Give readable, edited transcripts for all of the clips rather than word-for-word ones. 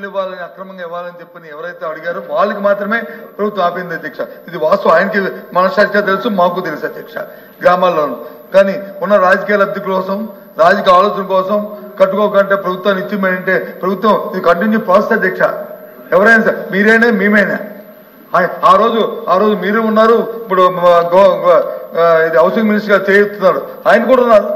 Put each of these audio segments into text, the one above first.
ఇళ్ళు ఇవ్వాలని అక్రమంగా ఇవ్వాలని చెప్పని ఎవరైతే అడిగారో వాళ్ళకి మాత్రమే ప్రభుత్వం ఆపింది అధ్యక్ష. ఇది వాస్తవం, ఆయనకి మనసాక్షిగా తెలుసు, మాకు తెలుసు అధ్యక్ష. గ్రామాల్లోనూ కానీ ఉన్న రాజకీయ లబ్ధి కోసం, రాజకీయ ఆలోచన కోసం కట్టుకోకంటే ప్రభుత్వాన్ని ఇచ్చిమంటే ప్రభుత్వం ఇది కంటిన్యూ ప్రాసెస్ అధ్యక్ష. ఎవరైనా సార్, మీరైనా మేమైనా ఆ రోజు మీరు ఉన్నారు, ఇప్పుడు ఇది హౌసింగ్ మినిస్టర్ గారు చేస్తున్నారు, ఆయన కూడా ఉన్నారు.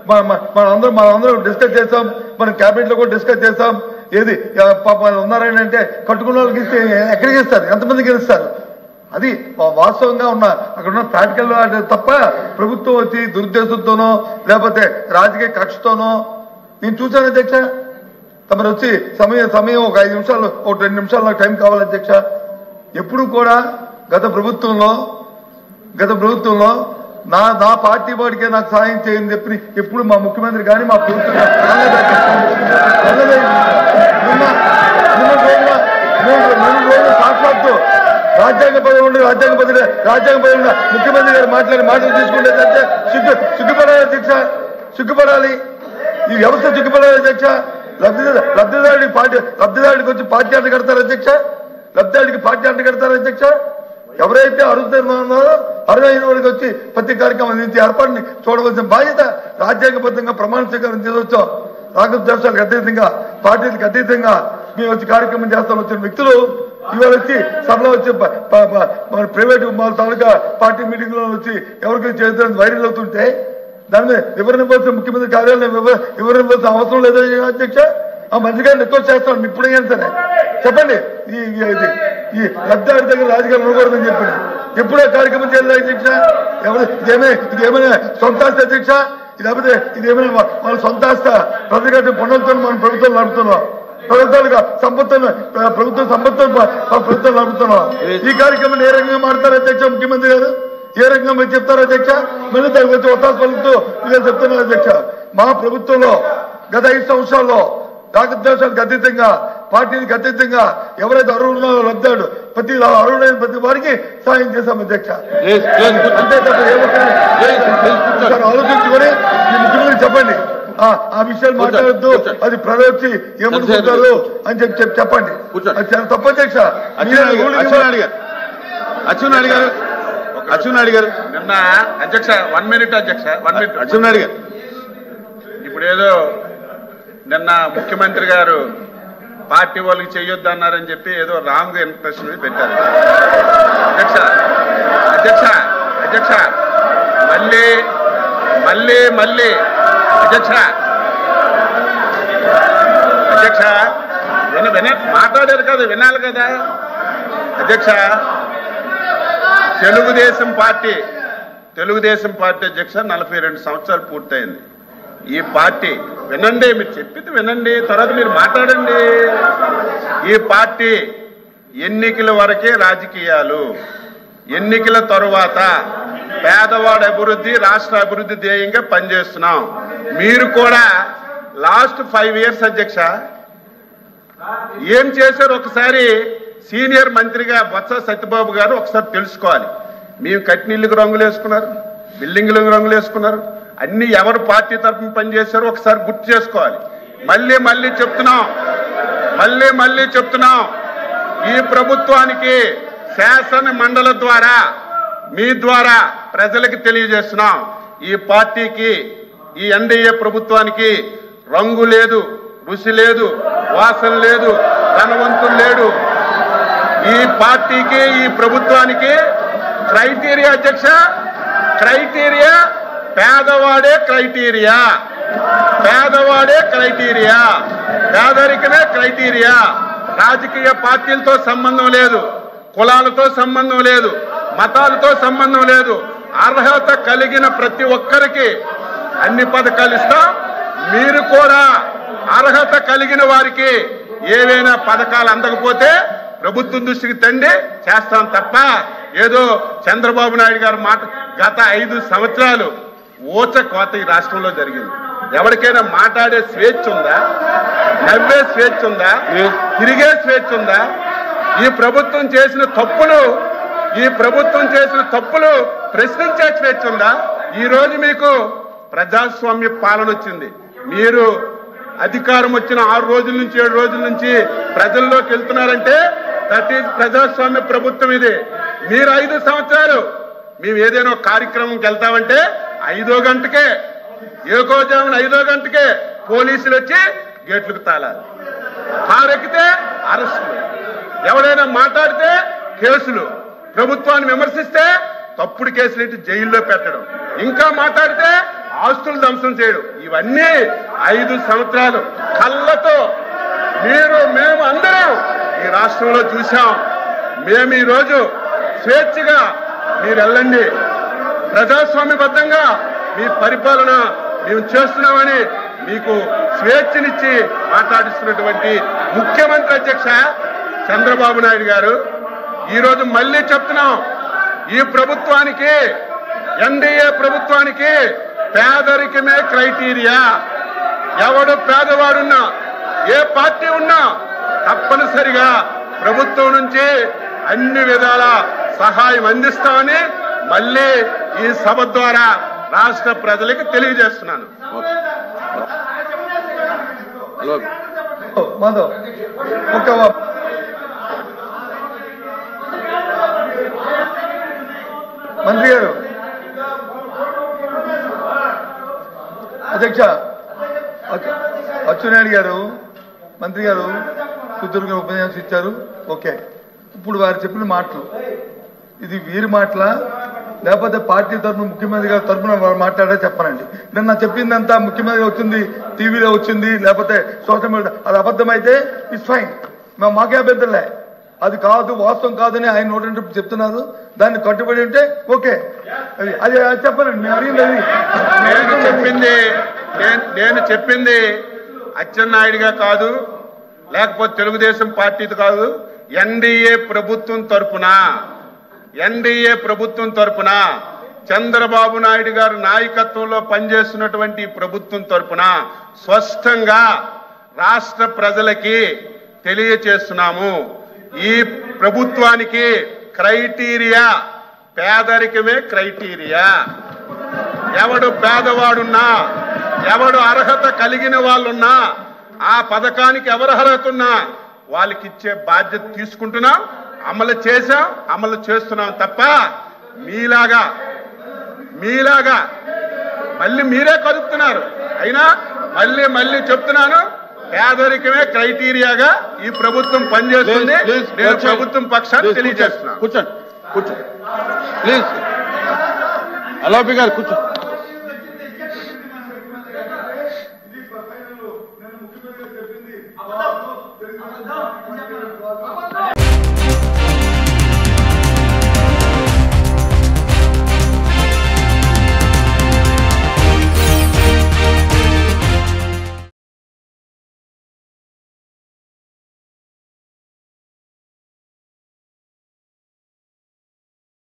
మనందరం డిస్కస్ చేస్తాం, మనం క్యాబినెట్ లో కూడా డిస్కస్ చేస్తాం. ఏది ఉన్నారని అంటే కట్టుకున్న వాళ్ళకి ఇస్తే ఎక్కడికి ఇస్తారు, ఎంతమందికి ఇస్తారు? అది వాస్తవంగా ఉన్న అక్కడ ఉన్న ప్రాక్టికల్ తప్ప ప్రభుత్వం వచ్చి దురుద్దేశంతోనో లేకపోతే రాజకీయ కక్షతోనో నేను చూశాను అధ్యక్ష. తమరు వచ్చి సమయం ఒక 5 నిమిషాలు, ఒక 2 నిమిషాలు నాకు టైం కావాలి అధ్యక్ష. ఎప్పుడు కూడా గత ప్రభుత్వంలో నా పార్టీ వాడికే నాకు సాయం చేయని చెప్పి ఎప్పుడు మా ముఖ్యమంత్రి కానీ మా ప్రభుత్వం సాక్షాత్తు రాజ్యాంగ పదవి ముఖ్యమంత్రి గారు మాటలు తీసుకుంటే సిగ్గుపడాలి అధ్యక్ష, సిగ్గుపడాలి. ఈ వ్యవస్థ సిగ్గుపడాలి అధ్యక్ష. లబ్ధిదారుడికి వచ్చి పార్టీ అంట కడతారు అధ్యక్ష, అధ్యక్ష. ఎవరైతే అర్హుతున్నారో అర్హైన వాడికి వచ్చి ప్రతి కార్యక్రమం అందించి ఏర్పాటుని చూడవలసిన బాధ్యత రాజ్యాంగబద్ధంగా ప్రమాణ స్వీకారం తీసుకొచ్చాం. రాగద్వేషాలకు అతీతంగా, పార్టీలకు అతీతంగా మేము వచ్చి కార్యక్రమం చేస్తాం. వచ్చిన వ్యక్తులు ఇవాళ వచ్చి సభలో వచ్చి మన ప్రైవేట్ తాలూకా పార్టీ మీటింగ్ లో వచ్చి ఎవరికైనా చేద్దాం వైరల్ అవుతుంటే దాని మీద వివరణ ఇవ్వాల్సిన ముఖ్యమంత్రి కార్యాలయం వివరణ ఇవ్వాల్సిన అవసరం లేదా అధ్యక్ష? ఆ మంత్రి గారిని రిక్వెస్ట్ చేస్తాను, ఇప్పుడైనా సరే చెప్పండి. ఈ లబ్ధిదారు దగ్గర రాజకీయాలు ఉండకూడదని చెప్పండి. ఎప్పుడే కార్యక్రమం చేయాలి అధ్యక్ష? ఇదేమైనా సొంత ఆస్తి అధ్యక్ష? ఇదేమైనా మన సొంత ఆస్త? ప్రతిఘటన పనులతో మనం ప్రభుత్వం నడుపుతున్నాం, ప్రభుత్వం సంపత్తులు నడుపుతున్నాం. ఈ కార్యక్రమాన్ని ఏ రకంగా మారుతారు అధ్యక్ష? ముఖ్యమంత్రి గారు ఏ రకంగా మీరు చెప్తారు అధ్యక్ష? మళ్ళీ దానికి వచ్చి ఒత్తాసు పలుకుతూ మీరు చెప్తున్నారు అధ్యక్ష. మా ప్రభుత్వంలో గత 5 సంవత్సరాల్లో రాగద్వేషాలకు అతీతంగా, పార్టీలకు అతీతంగా ఎవరైతే అర్హులున్నా లబ్ధాడు అర్హులైన ప్రతి వారికి సాయం చేశాం అధ్యక్ష. అంతే తప్ప ఆలోచించుకొని ఈ ముఖ్యమంత్రి చెప్పండి, ఆ విషయాలు మాట్లాడద్దు, అది ప్రజలు వచ్చి ఏమనుకుంటారు అని చెప్పండి. అది చాలా తప్పు అధ్యక్ష. అచ్చెన్నాయుడు గారు నిన్న అధ్యక్ష 1 మినిట్ అధ్యక్ష, 1 మినిట్. అచ్చెన్నాయుడు గారు ఇప్పుడు ఏదో నిన్న ముఖ్యమంత్రి గారు పార్టీ వాళ్ళకి చెయ్యొద్దు అన్నారని చెప్పి ఏదో రాంగ్ ఇంప్రెషన్ పెట్టారు అధ్యక్ష. అధ్యక్ష అధ్యక్ష మళ్ళీ మళ్ళీ మళ్ళీ అధ్యక్ష అధ్యక్ష మాట్లాడారు కదా, వినాలి కదా అధ్యక్ష. తెలుగుదేశం పార్టీ అధ్యక్ష 42 సంవత్సరాలు పూర్తయింది. ఈ పార్టీ వినండి, మీరు చెప్పింది వినండి, తర్వాత మీరు మాట్లాడండి. ఈ పార్టీ ఎన్నికల వరకే రాజకీయాలు, ఎన్నికల తరువాత పేదవాడి అభివృద్ధి, రాష్ట్ర అభివృద్ధి ధ్యేయంగా పనిచేస్తున్నాం. మీరు కూడా లాస్ట్ 5 ఇయర్స్ అధ్యక్ష ఏం చేశారు ఒకసారి సీనియర్ మంత్రిగా బొత్స సత్యబాబు గారు ఒకసారి తెలుసుకోవాలి. మేము కట్టినీళ్ళకి రంగులు వేసుకున్నారు, బిల్డింగ్లకు రంగులు వేసుకున్నారు, అన్ని ఎవరు పార్టీ తరఫున పనిచేశారో ఒకసారి గుర్తు చేసుకోవాలి. మళ్ళీ చెప్తున్నాం ఈ ప్రభుత్వానికి శాసన మండలి ద్వారా మీ ద్వారా ప్రజలకు తెలియజేస్తున్నాం, ఈ పార్టీకి, ఈ ఎన్డీఏ ప్రభుత్వానికి రంగు లేదు, రుచి లేదు, వాసన లేదు, ధనవంతులు లేడు. ఈ పార్టీకి, ఈ ప్రభుత్వానికి క్రైటీరియా అధ్యక్ష, క్రైటీరియా పేదవాడే క్రైటీరియా, పేదరికమే క్రైటీరియా. రాజకీయ పార్టీలతో సంబంధం లేదు, కులాలతో సంబంధం లేదు, మతాలతో సంబంధం లేదు. అర్హత కలిగిన ప్రతి ఒక్కరికి అన్ని పథకాలు ఇస్తాం. మీరు కూడా అర్హత కలిగిన వారికి ఏవైనా పథకాలు అందకపోతే ప్రభుత్వం దృష్టికి తండి చేస్తాం తప్ప ఏదో చంద్రబాబు నాయుడు గారు మాట. గత 5 సంవత్సరాలు ఊచ కోత ఈ రాష్ట్రంలో జరిగింది. ఎవరికైనా మాట్లాడే స్వేచ్ఛ ఉందా? నవ్వే స్వేచ్ఛ ఉందా? తిరిగే స్వేచ్ఛ ఉందా? ఈ ప్రభుత్వం చేసిన తప్పులు ప్రశ్నించే స్వేచ్ఛ ఉందా? ఈ రోజు మీకు ప్రజాస్వామ్య పాలన వచ్చింది. మీరు అధికారం వచ్చిన 6 రోజుల నుంచి 7 రోజుల నుంచి ప్రజల్లోకి వెళ్తున్నారంటే దట్ ఈజ్ ప్రజాస్వామ్య ప్రభుత్వం ఇది. మీరు 5 సంవత్సరాలు మేము ఏదైనా కార్యక్రమంకి వెళ్తామంటే 5వ గంటకే ఏకోజామున 5వ గంటకే పోలీసులు వచ్చి గేట్లకు తాళాలి, కారెక్కితే అరెస్టులు, ఎవరైనా మాట్లాడితే కేసులు, ప్రభుత్వాన్ని విమర్శిస్తే తప్పుడు కేసులు ఎట్టి జైల్లో పెట్టడం, ఇంకా మాట్లాడితే ఆస్తులు ధ్వంసం చేయడం, ఇవన్నీ 5 సంవత్సరాలు కళ్ళతో మేము అందరం ఈ రాష్ట్రంలో చూశాం. మేము ఈరోజు స్వేచ్ఛగా మీరు వెళ్ళండి, ప్రజాస్వామ్యబద్ధంగా మీ పరిపాలన మేము చేస్తున్నామని మీకు స్వేచ్ఛనిచ్చి మాట్లాడిస్తున్నటువంటి ముఖ్యమంత్రి అధ్యక్ష చంద్రబాబు నాయుడు గారు ఈరోజు మళ్ళీ చెప్తున్నాం, ఈ ప్రభుత్వానికి ఎన్డీఏ ప్రభుత్వానికి పేదరికమే క్రైటీరియా. ఎవడు పేదవాడున్నా ఏ పార్టీ ఉన్నా తప్పనిసరిగా ప్రభుత్వం నుంచి అన్ని విధాల సహాయం అందిస్తామని మళ్ళీ ఈ సభ ద్వారా రాష్ట్ర ప్రజలకు తెలియజేస్తున్నాను. మాధవ్ మంత్రి గారు, అధ్యక్ష అచ్చెన్నాయుడు గారు మంత్రి గారు కూతురుగా ఉపన్యాసం ఇచ్చారు. ఓకే, ఇప్పుడు వారు చెప్పిన మాటలు ఇది వీరి మాటల లేకపోతే పార్టీ తరఫున ముఖ్యమంత్రి గారి తరఫున వారు మాట్లాడా చెప్పనండి. నిన్న చెప్పిందంతా ముఖ్యమంత్రి వచ్చింది, టీవీలో వచ్చింది, లేకపోతే సోషల్ మీడియా, అది అబద్ధమైతే ఇట్స్ ఫైన్, మాకే అభ్యంతరలే. అది కాదు, వాస్తవం కాదని ఆయన నోటి చెప్తున్నారు, దాన్ని కట్టుబడి ఉంటే ఓకే, అది చెప్పనండి. నేను అడిగింది నేను చెప్పింది అచ్చెన్నాయుడుగా కాదు, లేకపోతే తెలుగుదేశం పార్టీతో కాదు, ఎన్డీఏ ప్రభుత్వం తరపున చంద్రబాబు నాయుడు గారు నాయకత్వంలో పనిచేస్తున్నటువంటి ప్రభుత్వం తరపున స్పష్టంగా రాష్ట్ర ప్రజలకి తెలియచేస్తున్నాము. ఈ ప్రభుత్వానికి క్రైటీరియా పేదరికమే క్రైటీరియా. ఎవడు పేదవాడున్నా, ఎవడు అర్హత కలిగిన వాళ్ళున్నా, ఆ పథకానికి ఎవరు అర్హత ఉన్నా వాళ్ళకి ఇచ్చే బాధ్యత తీసుకుంటున్నాం, అమలు చేశాం, అమలు చేస్తున్నాం తప్ప మీలాగా మళ్ళీ మీరే కలుపుతున్నారు. అయినా మళ్ళీ చెప్తున్నాను, పేదరికమే క్రైటీరియాగా ఈ ప్రభుత్వం పనిచేస్తుంది. నేను ప్రభుత్వం పక్షాన్ని తెలియజేస్తున్నాను. కూర్చోండి ప్లీజ్. అలాపి గారు కూర్చో.